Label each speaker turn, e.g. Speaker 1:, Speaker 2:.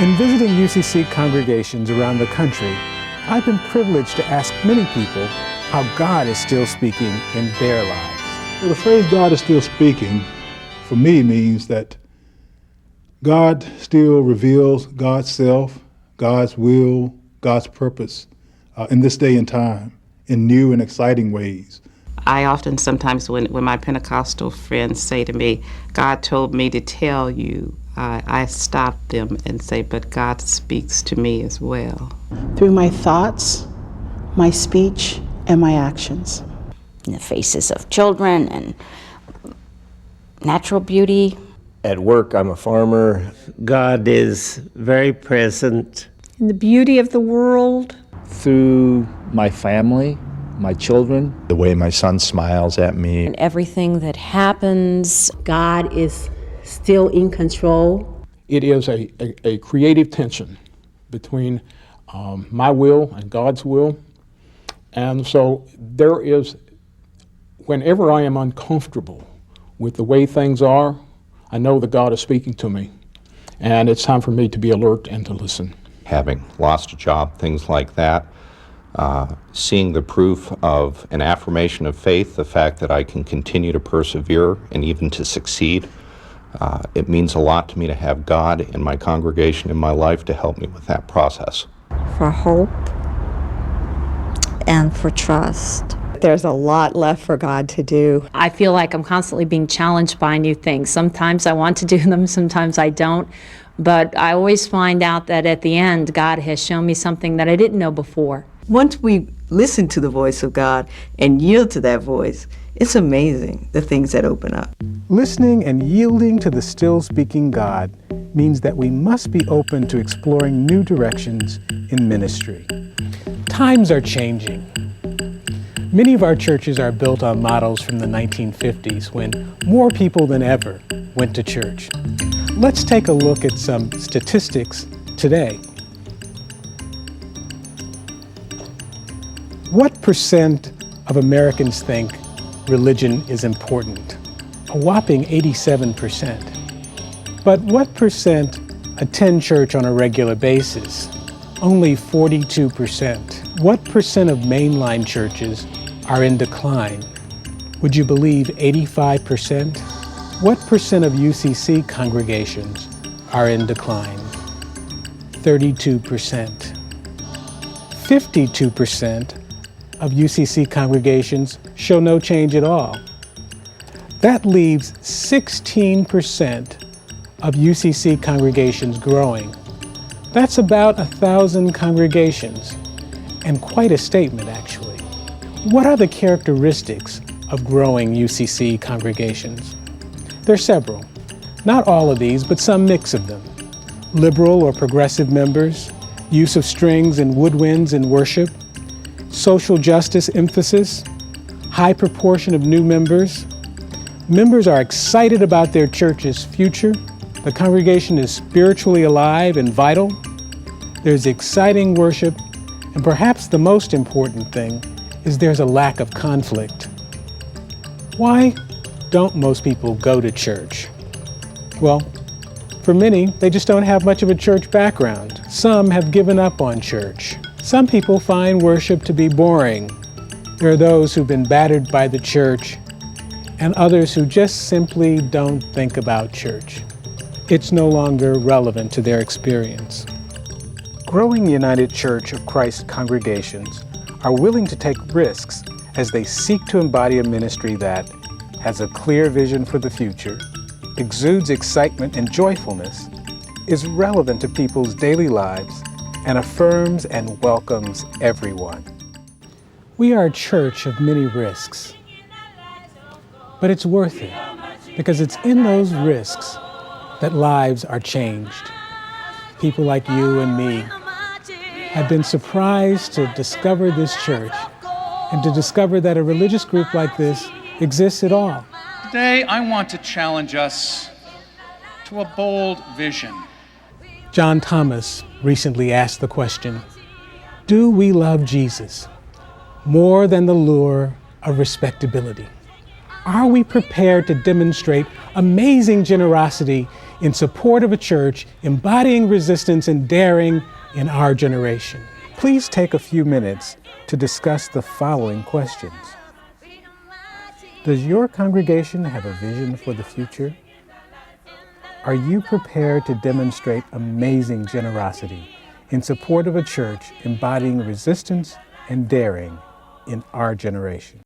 Speaker 1: In visiting UCC congregations around the country, I've been privileged to ask many people how God is still speaking in their lives.
Speaker 2: Well, the phrase God is still speaking, for me, means that God still reveals God's self, God's will, God's purpose in this day and time in new and exciting ways.
Speaker 3: I often sometimes when my Pentecostal friends say to me, God told me to tell you, I stop them and say, but God speaks to me as well.
Speaker 4: Through my thoughts, my speech, and my actions.
Speaker 5: In the faces of children and natural beauty.
Speaker 6: At work, I'm a farmer. God is very present.
Speaker 7: In the beauty of the world.
Speaker 8: Through my family, my children.
Speaker 9: The way my son smiles at me.
Speaker 10: And everything that happens.
Speaker 11: God is still in control.
Speaker 12: It is a creative tension between my will and God's will. And so there is, whenever I am uncomfortable with the way things are, I know that God is speaking to me. And it's time for me to be alert and to listen.
Speaker 13: Having lost a job, things like that, seeing the proof of an affirmation of faith, the fact that I can continue to persevere and even to succeed. It means a lot to me to have God in my congregation, in my life, to help me with that process.
Speaker 14: For hope and for trust.
Speaker 15: There's a lot left for God to do.
Speaker 7: I feel like I'm constantly being challenged by new things. Sometimes I want to do them, sometimes I don't. But I always find out that at the end, God has shown me something that I didn't know before.
Speaker 16: Once we listen to the voice of God and yield to that voice, it's amazing the things that open up.
Speaker 1: Listening and yielding to the still speaking God means that we must be open to exploring new directions in ministry. Times are changing. Many of our churches are built on models from the 1950s when more people than ever went to church. Let's take a look at some statistics today. What percent of Americans think religion is important? A whopping 87%. But what percent attend church on a regular basis? Only 42%. What percent of mainline churches are in decline? Would you believe 85%? What percent of UCC congregations are in decline? 32%. 52% of UCC congregations show no change at all. That leaves 16% of UCC congregations growing. That's about 1,000 congregations, and quite a statement, actually. What are the characteristics of growing UCC congregations? There are several. Not all of these, but some mix of them. Liberal or progressive members, use of strings and woodwinds in worship, social justice emphasis, high proportion of new members. Members are excited about their church's future. The congregation is spiritually alive and vital. There's exciting worship, and perhaps the most important thing is there's a lack of conflict. Why don't most people go to church? Well, for many, they just don't have much of a church background. Some have given up on church. Some people find worship to be boring. There are those who've been battered by the church, and others who just simply don't think about church. It's no longer relevant to their experience. Growing United Church of Christ congregations are willing to take risks as they seek to embody a ministry that has a clear vision for the future, exudes excitement and joyfulness, is relevant to people's daily lives, and affirms and welcomes everyone. We are a church of many risks, but it's worth it because it's in those risks that lives are changed. People like you and me have been surprised to discover this church and to discover that a religious group like this exists at all.
Speaker 17: Today, I want to challenge us to a bold vision.
Speaker 1: John Thomas recently asked the question, do we love Jesus more than the lure of respectability? Are we prepared to demonstrate amazing generosity in support of a church embodying resistance and daring in our generation. Please take a few minutes to discuss the following questions. Does your congregation have a vision for the future? Are you prepared to demonstrate amazing generosity in support of a church embodying resistance and daring in our generation?